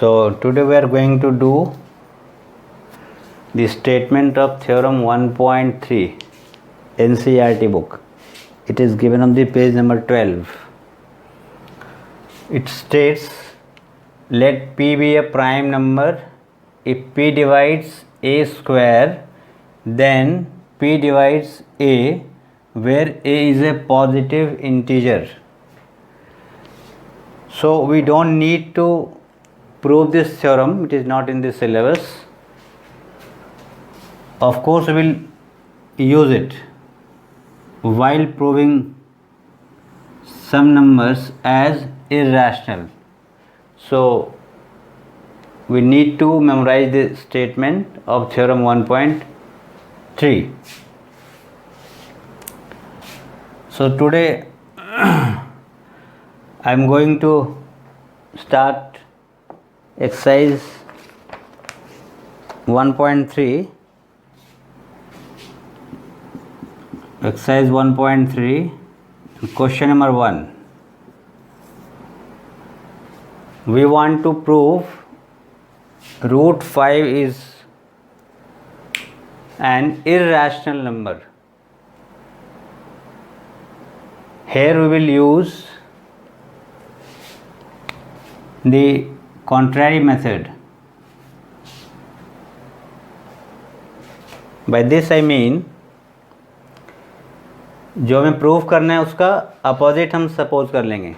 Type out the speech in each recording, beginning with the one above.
So today we are going to do the statement of theorem 1.3 NCERT book. It is given on the page number 12. It states, let P be a prime number if P divides A square, then P divides A where A is a positive integer. So we don't need to prove this theorem, it is not in the syllabus. Of course we will use it while proving some numbers as irrational. So we need to memorize the statement of theorem 1.3. So today I am going to start exercise 1.3. Exercise 1.3, question number 1. We want to prove root 5 is an irrational number. Here we will use the contrary method. By this I mean, जो हमें prove करना है उसका opposite हम suppose कर लेंगे.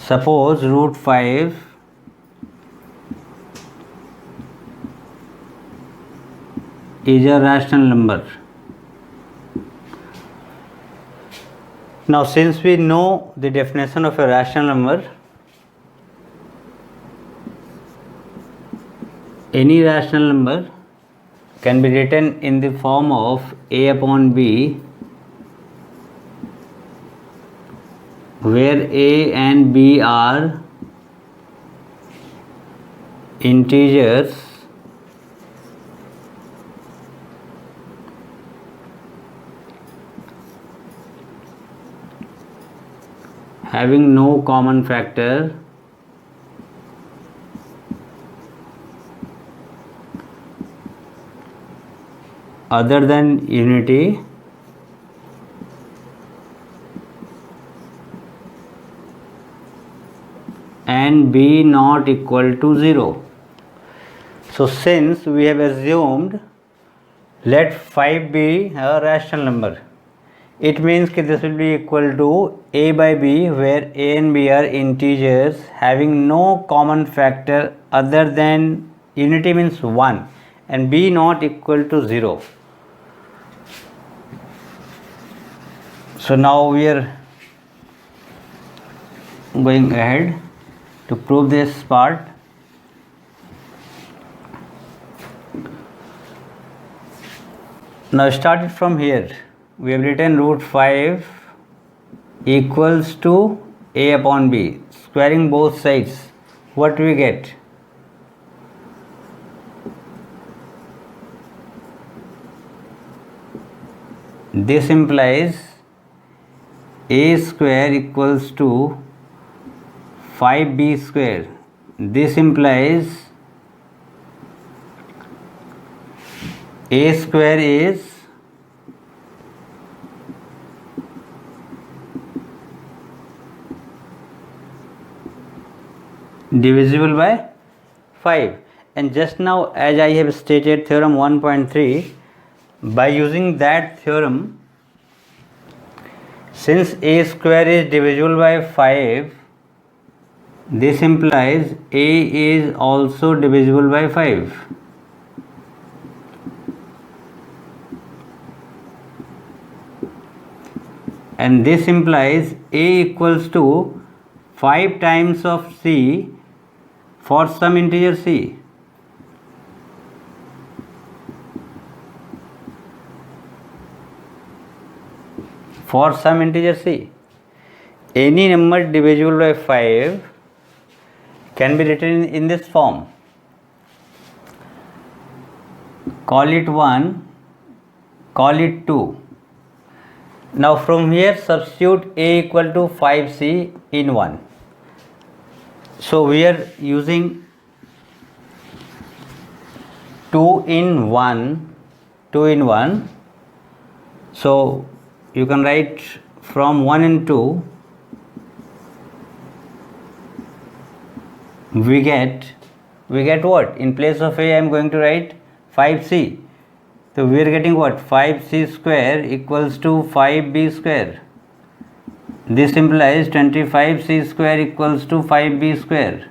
Suppose route 5 is a rational number. Now since we know the definition of a rational number, any rational number can be written in the form of A upon B, where A and B are integers having no common factor other than unity, and B not equal to 0. So since we have assumed let 5 be a rational number, it means that this will be equal to A by B, where A and B are integers having no common factor other than unity means 1, and B not equal to 0. So now we are going ahead to prove this part. Now started from here, we have written root 5 equals to A upon B. Squaring both sides, what do we get? This implies A square equals to 5B square. This implies A square is divisible by 5. And just now, as I have stated theorem 1.3, by using that theorem, since A square is divisible by 5, this implies A is also divisible by 5. And this implies A equals to 5 times of C for some integer C. For some integer C. Any number divisible by 5 can be written in this form. Call it 1, call it 2. Now from here substitute a equal to 5c in 1. So we are using 2 in 1, 2 in 1. So you can write from 1 and 2 we get what? In place of a I am going to write 5c. So we are getting what? 5c square equals to 5b square. This implies 25c square equals to 5b square.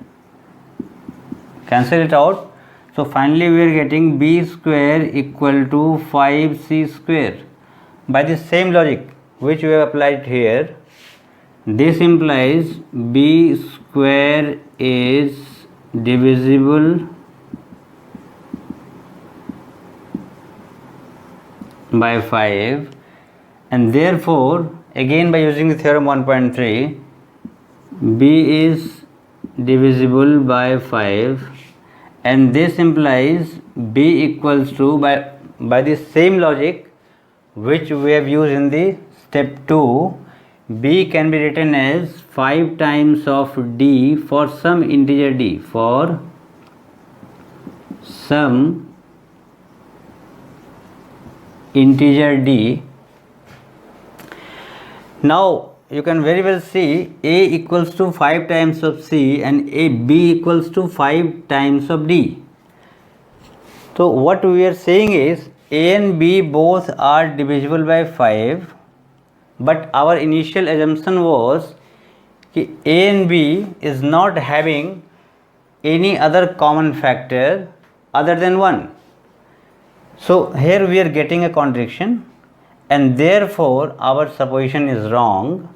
Cancel it out. So finally we are getting b square equal to 5c square. By the same logic which we have applied here, this implies b square is divisible by 5, and therefore again by using the theorem 1.3, b is divisible by 5, and this implies b equals to, by the same logic which we have used in the step 2, b can be written as 5 times of d for some integer d, for some integer d. Now you can very well see a equals to 5 times of c and b equals to 5 times of d. So what we are saying is a and b both are divisible by 5, but our initial assumption was that a and b is not having any other common factor other than 1. So here we are getting a contradiction, and therefore our supposition is wrong.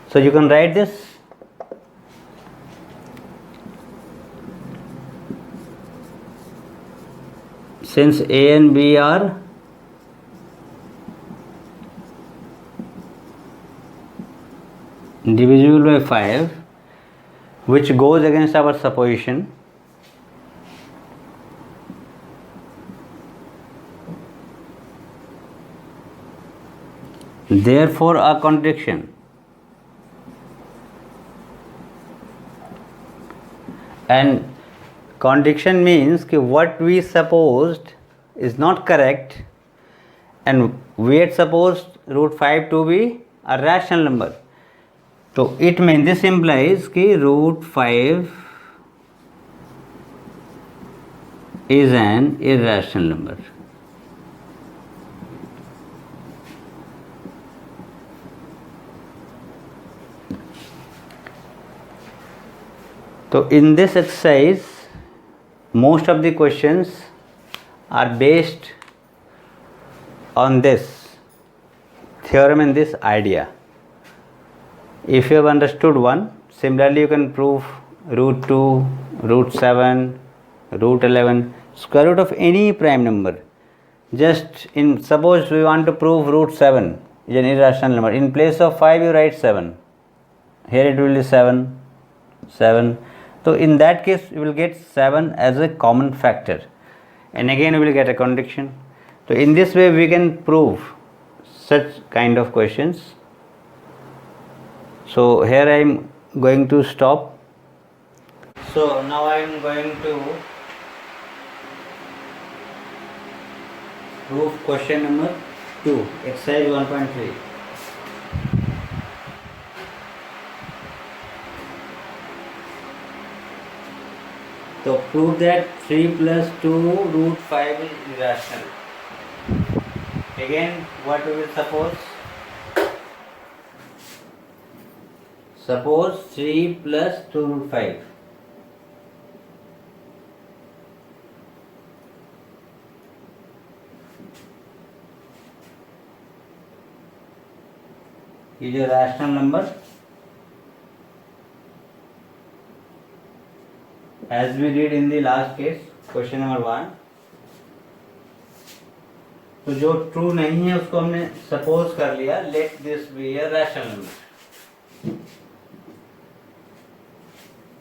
So you can write this. Since a and b are divisible by 5, which goes against our supposition, therefore a contradiction. And contradiction means that what we supposed is not correct, and we had supposed root 5 to be a rational number. So it means, this implies that root 5 is an irrational number. So in this exercise, most of the questions are based on this theorem and this idea. If you have understood one, similarly you can prove root 2, root 7, root 11, square root of any prime number. Just in, suppose we want to prove root 7 is an irrational number. In place of 5 you write 7. Here it will be 7, 7. So in that case you will get 7 as a common factor, and again we will get a contradiction. So in this way we can prove such kind of questions. So here I am going to stop. So now I am going to prove question number 2, exercise 1.3. So prove that 3 plus 2 root 5 is irrational. Again, what we will suppose? Suppose 3 plus 2 root 5. Is a rational number. As we did in the last case, question number 1, तो जो true नहीं है उसको हमने suppose कर लिया, let this be a rational number.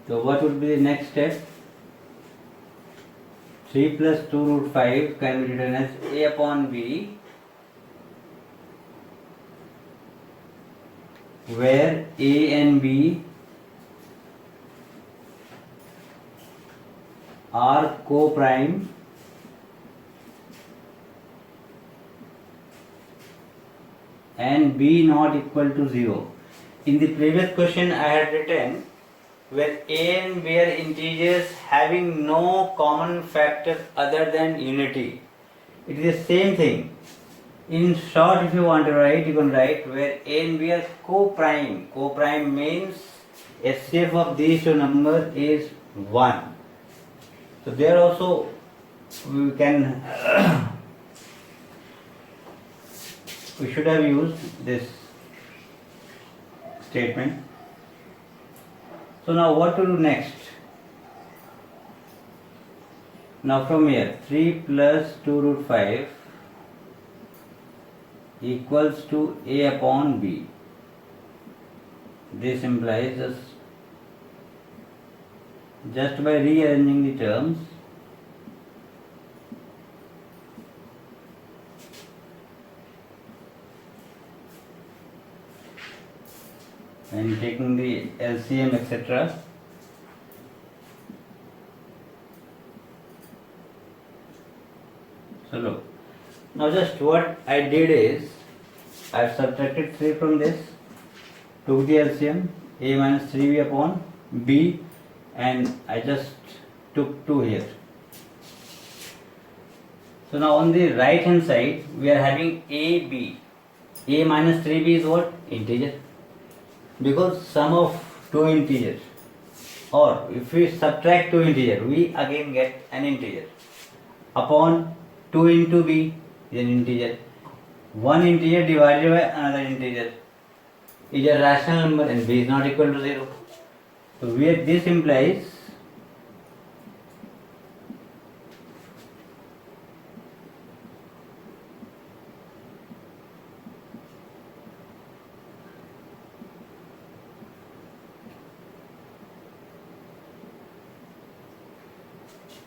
तो what would be the next step? 3 plus 2 root 5 can be written as a upon b where A and B are co-prime and B not equal to 0. In the previous question I had written where A and B are integers having no common factor other than unity. It is the same thing. In short, if you want to write, you can write where A and B are co-prime. Co-prime means HCF of these two numbers is 1. So there also we can we should have used this statement. So now what to do next? Now from here 3 plus 2 root 5 equals to A upon B. This implies just by rearranging the terms and taking the LCM etc. So look, now just what I did is I have subtracted 3 from this, took the LCM A minus 3B upon B, and I just took 2 here. So now on the right hand side we are having AB. A minus 3B is what? Integer. Because sum of 2 integers, or if we subtract 2 integers, we again get an integer. Upon 2 into B is an integer. One integer divided by another integer is a rational number and B is not equal to 0. So this implies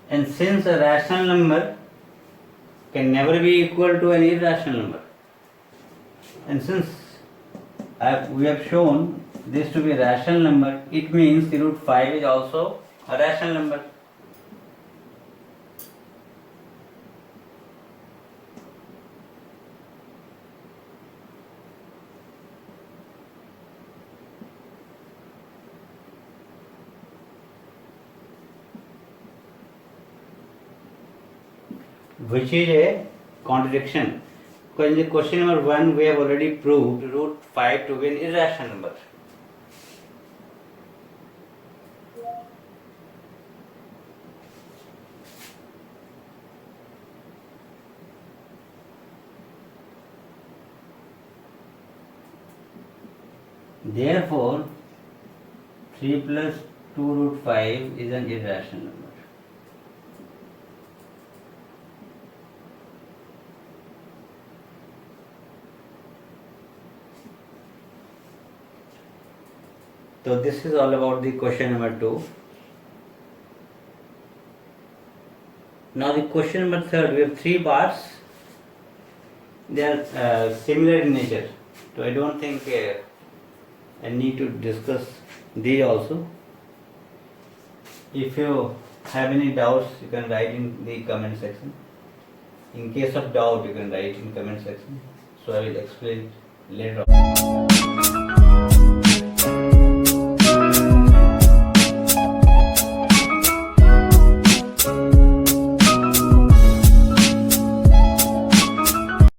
and since a rational number can never be equal to an irrational number, and since we have shown this to be a rational number, it means the root 5 is also a rational number. Which is a contradiction. Because in the question number 1 we have already proved root 5 to be an irrational number. Therefore 3 plus 2 root 5 is an irrational number. So this is all about the question number 2. Now the question number 3, we have 3 parts. They are similar in nature. So I don't think I need to discuss these also. If you have any doubts, you can write in the comment section. In case of doubt, you can write in comment section. So I will explain later on.